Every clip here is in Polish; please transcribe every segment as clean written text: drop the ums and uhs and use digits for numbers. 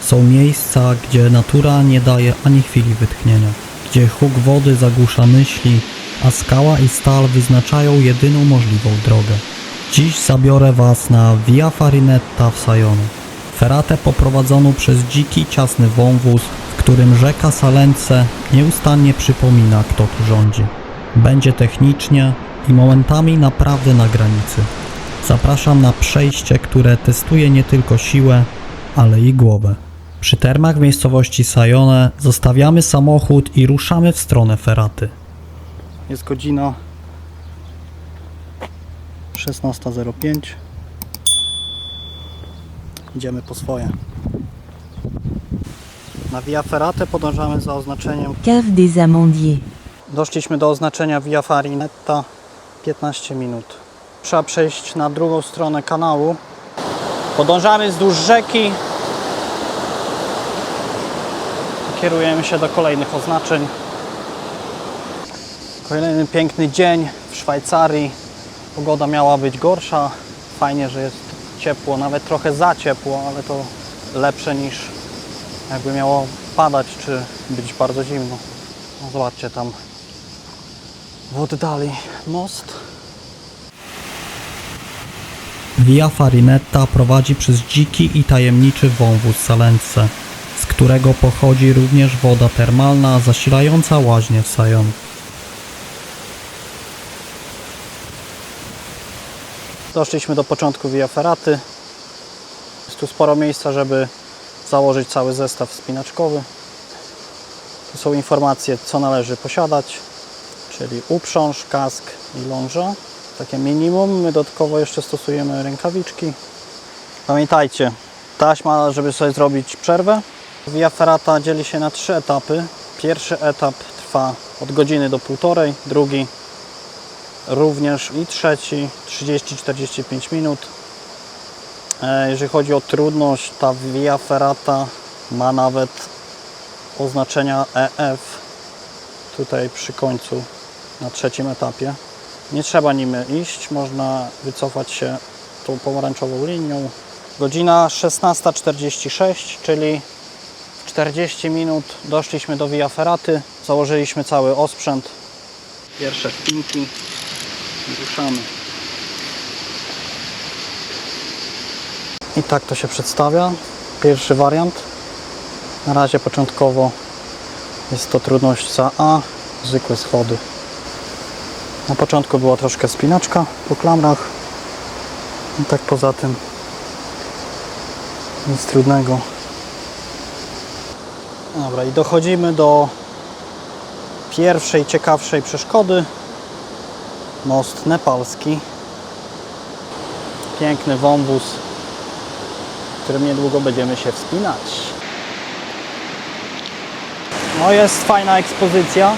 Są miejsca, gdzie natura nie daje ani chwili wytchnienia, gdzie huk wody zagłusza myśli, a skała i stal wyznaczają jedyną możliwą drogę. Dziś zabiorę Was na Via Farinetta w Sajone. Feratę poprowadzoną przez dziki, ciasny wąwóz, w którym rzeka Salence nieustannie przypomina, kto tu rządzi. Będzie technicznie i momentami naprawdę na granicy. Zapraszam na przejście, które testuje nie tylko siłę, ale i głowę. Przy termach w miejscowości Sajone zostawiamy samochód i ruszamy w stronę Feraty. Jest godzina 16:05. Idziemy po swoje. Na Via Ferratę podążamy za oznaczeniem. Cave des Amandiers. Doszliśmy do oznaczenia Via Farinetta 15 minut. Trzeba przejść na drugą stronę kanału. Podążamy wzdłuż rzeki. Kierujemy się do kolejnych oznaczeń. Kolejny piękny dzień w Szwajcarii. Pogoda miała być gorsza. Fajnie, że jest ciepło, nawet trochę za ciepło, ale to lepsze niż jakby miało padać czy być bardzo zimno. No zobaczcie tam w oddali most. Via Farinetta prowadzi przez dziki i tajemniczy wąwóz Salence, z którego pochodzi również woda termalna zasilająca łaźnie w Sajone. Doszliśmy do początku Via Ferraty. Jest tu sporo miejsca, żeby założyć cały zestaw wspinaczkowy. Tu są informacje, co należy posiadać, czyli uprząż, kask i ląża. Takie minimum. My dodatkowo jeszcze stosujemy rękawiczki. Pamiętajcie, taśma, żeby sobie zrobić przerwę. Via Ferrata dzieli się na 3 etapy. Pierwszy etap trwa od godziny do półtorej, drugi również i trzeci 30-45 minut. Jeżeli chodzi o trudność, ta Via Ferrata ma nawet oznaczenia EF tutaj przy końcu na trzecim etapie. Nie trzeba nim iść, można wycofać się tą pomarańczową linią. Godzina 16:46, czyli w 40 minut doszliśmy do Via Ferraty. Założyliśmy cały osprzęt. Pierwsze wpinki i ruszamy. I tak to się przedstawia. Pierwszy wariant. Na razie początkowo jest to trudność za A, zwykłe schody. Na początku była troszkę spinaczka po klamrach. I tak poza tym nic trudnego. Dobra, i dochodzimy do pierwszej ciekawszej przeszkody. Most nepalski. Piękny wąwóz, którym niedługo będziemy się wspinać. No jest fajna ekspozycja.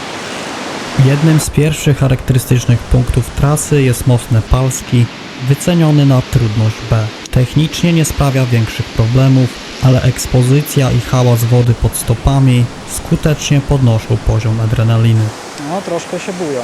Jednym z pierwszych charakterystycznych punktów trasy jest most nepalski, wyceniony na trudność B. Technicznie nie sprawia większych problemów, ale ekspozycja i hałas wody pod stopami skutecznie podnoszą poziom adrenaliny. No troszkę się buja.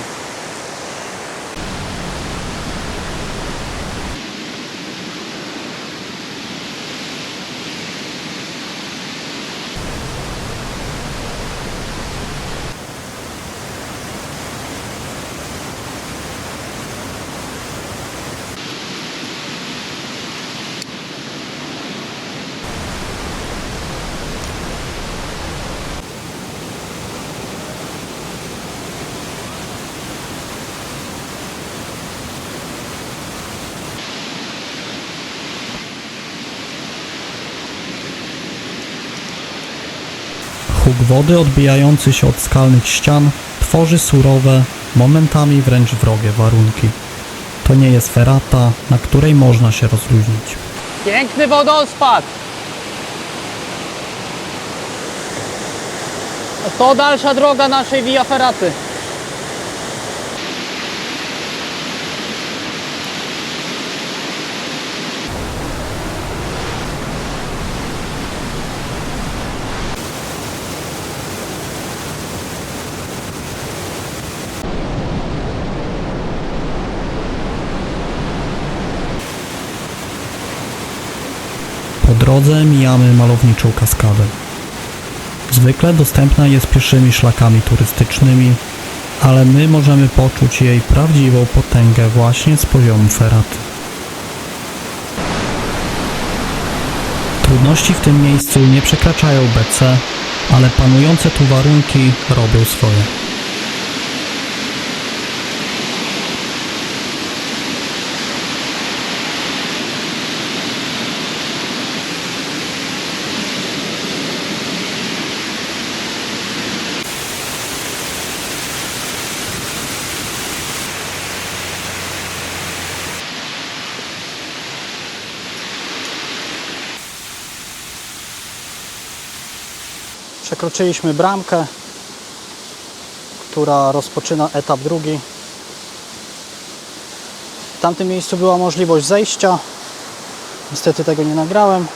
Huk wody odbijający się od skalnych ścian tworzy surowe, momentami wręcz wrogie warunki. To nie jest ferata, na której można się rozluźnić. Piękny wodospad! To dalsza droga naszej Via Ferraty. Po drodze mijamy malowniczą kaskadę. Zwykle dostępna jest pieszymi szlakami turystycznymi, ale my możemy poczuć jej prawdziwą potęgę właśnie z poziomu feraty. Trudności w tym miejscu nie przekraczają BC, ale panujące tu warunki robią swoje. Przekroczyliśmy bramkę, która rozpoczyna etap drugi. W tamtym miejscu była możliwość zejścia. Niestety tego nie nagrałem.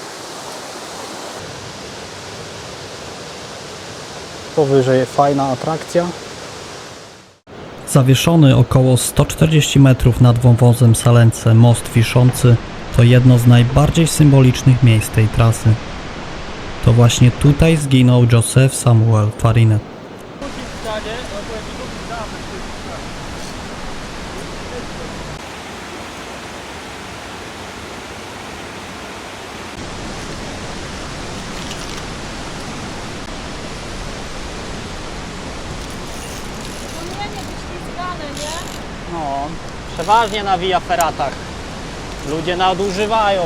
Powyżej fajna atrakcja. Zawieszony około 140 metrów nad wąwozem Salence most wiszący to jedno z najbardziej symbolicznych miejsc tej trasy. To właśnie tutaj zginął Joseph Samuel Farinet. No, przeważnie na Via Ferratach. Ludzie nadużywają.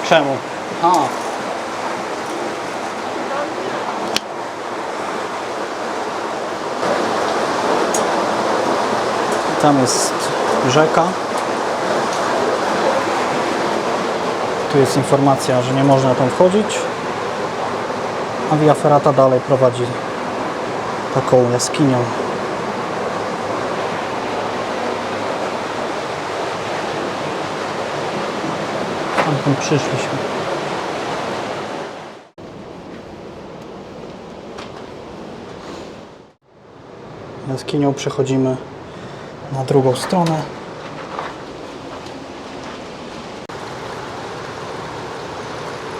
Czemu? A. Tam jest rzeka. Tu jest informacja, że nie można tam wchodzić. A Via Ferrata dalej prowadzi taką jaskinią. Tam przyszliśmy. Jaskinią przechodzimy na drugą stronę.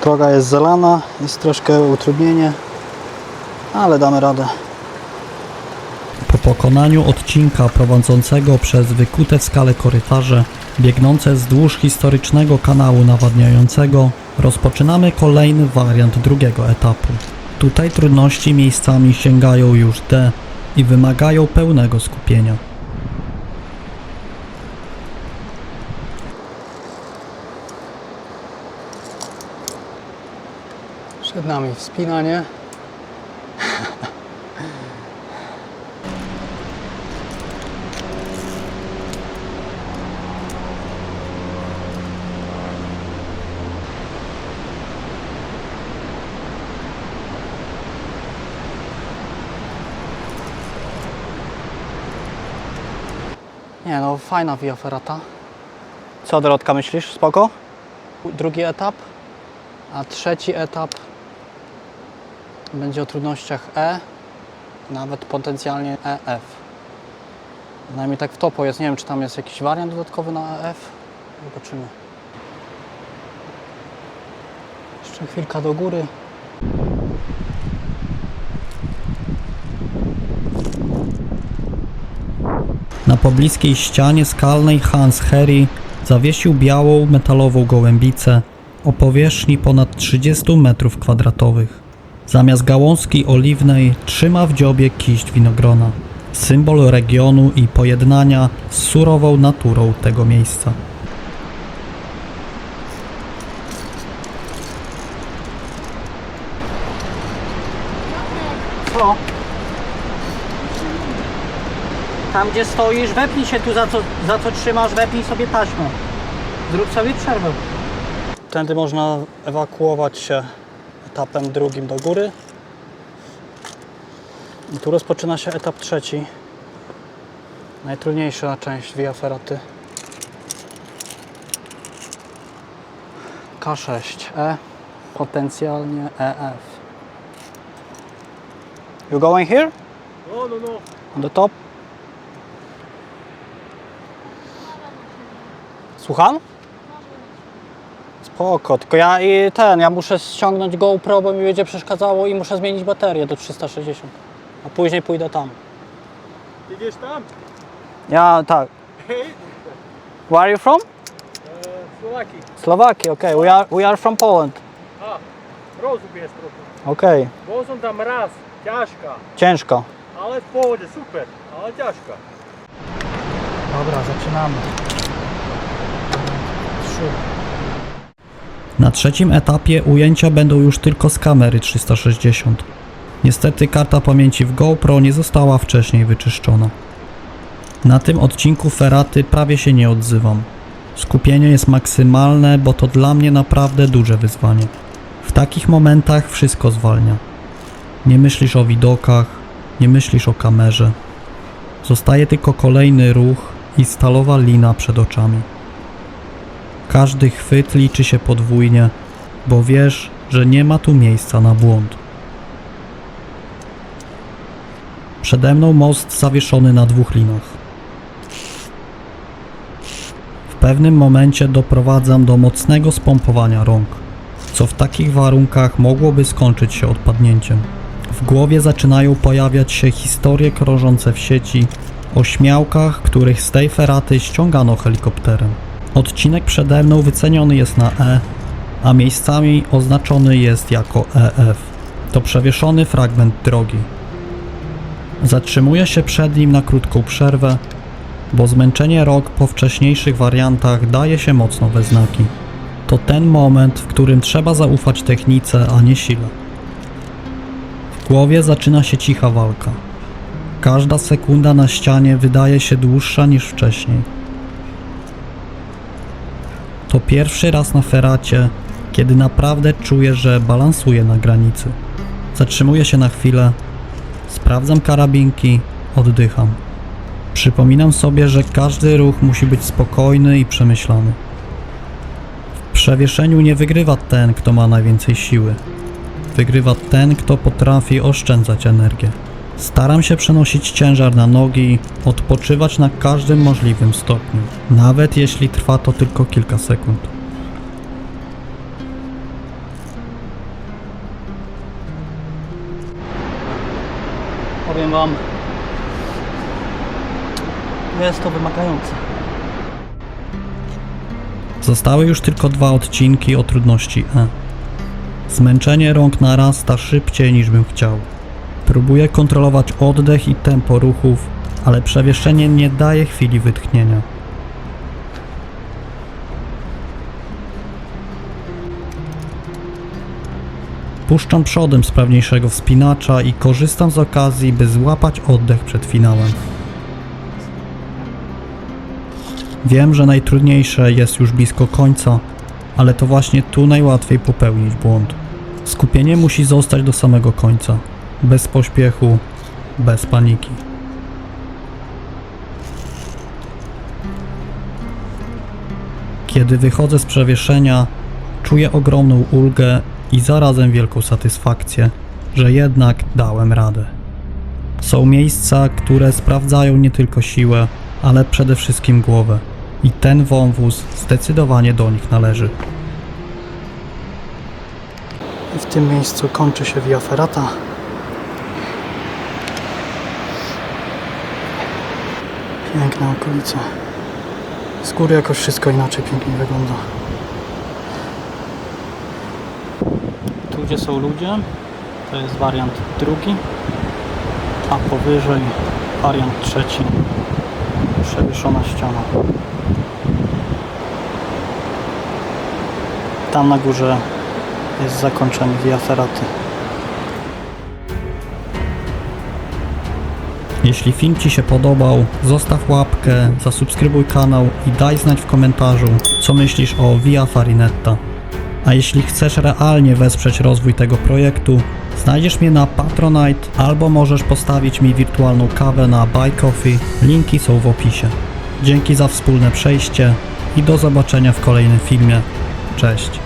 Droga jest zalana, jest troszkę utrudnienie, ale damy radę. Po pokonaniu odcinka prowadzącego przez wykute w skale korytarze biegnące wzdłuż historycznego kanału nawadniającego rozpoczynamy kolejny wariant drugiego etapu. Tutaj trudności miejscami sięgają już D i wymagają pełnego skupienia. Przed nami wspinanie. Nie no, fajna Via Ferrata. Co, Dorotka, myślisz? Spoko? Drugi etap, a trzeci etap będzie o trudnościach E, nawet potencjalnie EF. Najmniej tak w topo jest. Nie wiem, czy tam jest jakiś wariant dodatkowy na EF. Zobaczymy. Jeszcze chwilka do góry. Na pobliskiej ścianie skalnej Hans Herry zawiesił białą metalową gołębicę o powierzchni ponad 30 m2. Zamiast gałązki oliwnej trzyma w dziobie kiść winogrona, symbol regionu i pojednania z surową naturą tego miejsca. Co? Tam gdzie stoisz, wepnij się tu za co trzymasz, wepnij sobie taśmą. Zrób sobie przerwę. Tędy można ewakuować się etapem drugim do góry. I tu rozpoczyna się etap trzeci. Najtrudniejsza część Via Ferraty. K6E, potencjalnie EF. You going here? No. On the top? Słucham? Spoko, tylko ja muszę ściągnąć GoPro, bo mi będzie przeszkadzało i muszę zmienić baterię do 360. A później pójdę tam. Idziesz tam? Ja, tak. Where are you from? Słowakii. Slovakia, okay. We are from Poland. A, rozum jest trochę. Okay. Vozom tam raz, ciężka, Ciężko. ale w powodzie super, ale ciężka. Dobra, zaczynamy. Na trzecim etapie ujęcia będą już tylko z kamery 360. Niestety karta pamięci w GoPro nie została wcześniej wyczyszczona. Na tym odcinku Feraty prawie się nie odzywam. Skupienie jest maksymalne, bo to dla mnie naprawdę duże wyzwanie. W takich momentach wszystko zwalnia. Nie myślisz o widokach, nie myślisz o kamerze. Zostaje tylko kolejny ruch i stalowa lina przed oczami. Każdy chwyt liczy się podwójnie, bo wiesz, że nie ma tu miejsca na błąd. Przede mną most zawieszony na 2 linach. W pewnym momencie doprowadzam do mocnego spompowania rąk, co w takich warunkach mogłoby skończyć się odpadnięciem. W głowie zaczynają pojawiać się historie krążące w sieci o śmiałkach, których z tej feraty ściągano helikopterem. Odcinek przede mną wyceniony jest na E, a miejscami oznaczony jest jako EF. To przewieszony fragment drogi. Zatrzymuję się przed nim na krótką przerwę, bo zmęczenie rok po wcześniejszych wariantach daje się mocno we znaki. To ten moment, w którym trzeba zaufać technice, a nie sile. W głowie zaczyna się cicha walka. Każda sekunda na ścianie wydaje się dłuższa niż wcześniej. To pierwszy raz na feracie, kiedy naprawdę czuję, że balansuję na granicy. Zatrzymuję się na chwilę, sprawdzam karabinki, oddycham. Przypominam sobie, że każdy ruch musi być spokojny i przemyślany. W przewieszeniu nie wygrywa ten, kto ma najwięcej siły. Wygrywa ten, kto potrafi oszczędzać energię. Staram się przenosić ciężar na nogi, odpoczywać na każdym możliwym stopniu, nawet jeśli trwa to tylko kilka sekund. Powiem wam, jest to wymagające. Zostały już tylko 2 odcinki o trudności E. Zmęczenie rąk narasta szybciej niż bym chciał. Próbuję kontrolować oddech i tempo ruchów, ale przewieszenie nie daje chwili wytchnienia. Puszczam przodem sprawniejszego wspinacza i korzystam z okazji, by złapać oddech przed finałem. Wiem, że najtrudniejsze jest już blisko końca, ale to właśnie tu najłatwiej popełnić błąd. Skupienie musi zostać do samego końca. Bez pośpiechu, bez paniki. Kiedy wychodzę z przewieszenia, czuję ogromną ulgę i zarazem wielką satysfakcję, że jednak dałem radę. Są miejsca, które sprawdzają nie tylko siłę, ale przede wszystkim głowę. I ten wąwóz zdecydowanie do nich należy. I w tym miejscu kończy się Via Ferrata. Piękne okolice. Z góry jakoś wszystko inaczej pięknie wygląda. Tu gdzie są ludzie, to jest wariant drugi, a powyżej wariant trzeci. Przewieszona ściana. Tam na górze jest zakończenie Via Ferraty. Jeśli film Ci się podobał, zostaw łapkę, zasubskrybuj kanał i daj znać w komentarzu, co myślisz o Via Farinetta. A jeśli chcesz realnie wesprzeć rozwój tego projektu, znajdziesz mnie na Patronite albo możesz postawić mi wirtualną kawę na Buy Coffee, linki są w opisie. Dzięki za wspólne przejście i do zobaczenia w kolejnym filmie. Cześć!